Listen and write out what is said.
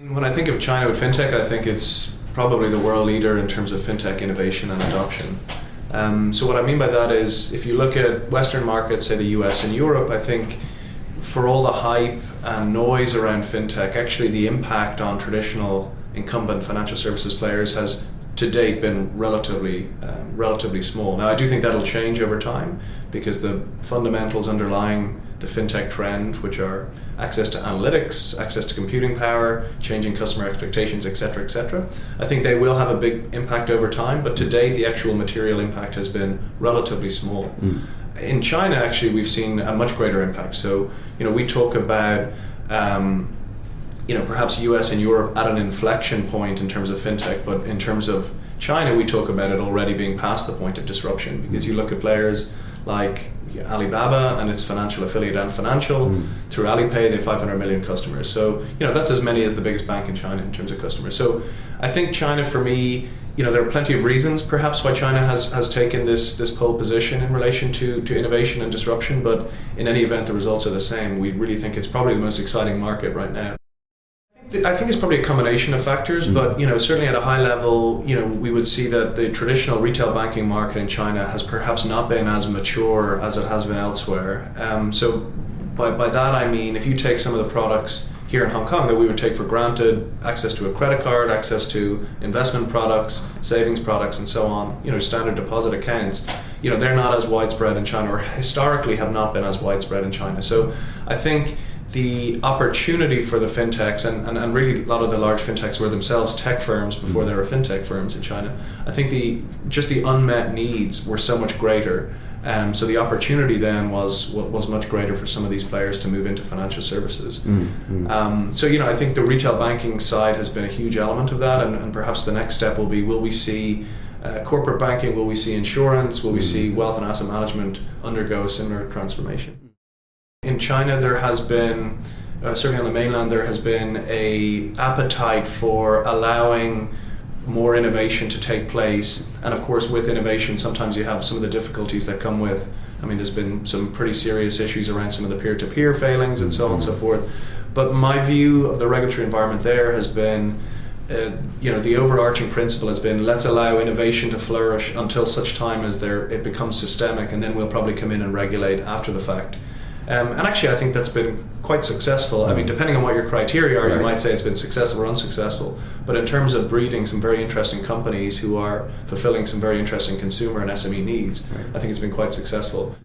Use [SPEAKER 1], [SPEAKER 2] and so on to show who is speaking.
[SPEAKER 1] When I think of China with fintech, I think it's probably the world leader in terms of fintech innovation and adoption. So what I mean by that is, if you look at Western markets, say the US and Europe, I think for all the hype and noise around fintech, actually the impact on traditional incumbent financial services players has to date been relatively small. Now I do think that'll change over time, because the fundamentals underlying the fintech trend, which are access to analytics, access to computing power, changing customer expectations, etc., I think they will have a big impact over time, but to date the actual material impact has been relatively small. In China, actually, we've seen a much greater impact. So, we talk about perhaps US and Europe at an inflection point in terms of fintech, but in terms of China, we talk about it already being past the point of disruption, because you look at players like Alibaba and its financial affiliate Ant Financial. Through Alipay, they have 500 million customers. So, that's as many as the biggest bank in China in terms of customers. So I think China, for me, there are plenty of reasons perhaps why China has taken this pole position in relation to innovation and disruption, but in any event, the results are the same. We really think it's probably the most exciting market right now. I think it's probably a combination of factors, but certainly at a high level, we would see that the traditional retail banking market in China has perhaps not been as mature as it has been elsewhere. So by that I mean, if you take some of the products here in Hong Kong that we would take for granted, access to a credit card, access to investment products, savings products, and so on, standard deposit accounts, they're not as widespread in China, or historically have not been as widespread in China. So I think the opportunity for the fintechs, and really a lot of the large fintechs were themselves tech firms before they were fintech firms in China, I think the unmet needs were so much greater. So the opportunity then was much greater for some of these players to move into financial services. So I think the retail banking side has been a huge element of that, and perhaps the next step will be, will we see corporate banking, will we see insurance, will we see wealth and asset management undergo a similar transformation? In China, there has been, certainly on the mainland, there has been an appetite for allowing more innovation to take place. And of course, with innovation, sometimes you have some of the difficulties that come with, there's been some pretty serious issues around some of the peer-to-peer failings and so on and so forth. But my view of the regulatory environment there has been, the overarching principle has been, let's allow innovation to flourish until such time as it becomes systemic, and then we'll probably come in and regulate after the fact. And actually, I think that's been quite successful. Depending on what your criteria are, you might say it's been successful or unsuccessful. But in terms of breeding some very interesting companies who are fulfilling some very interesting consumer and SME needs, I think it's been quite successful.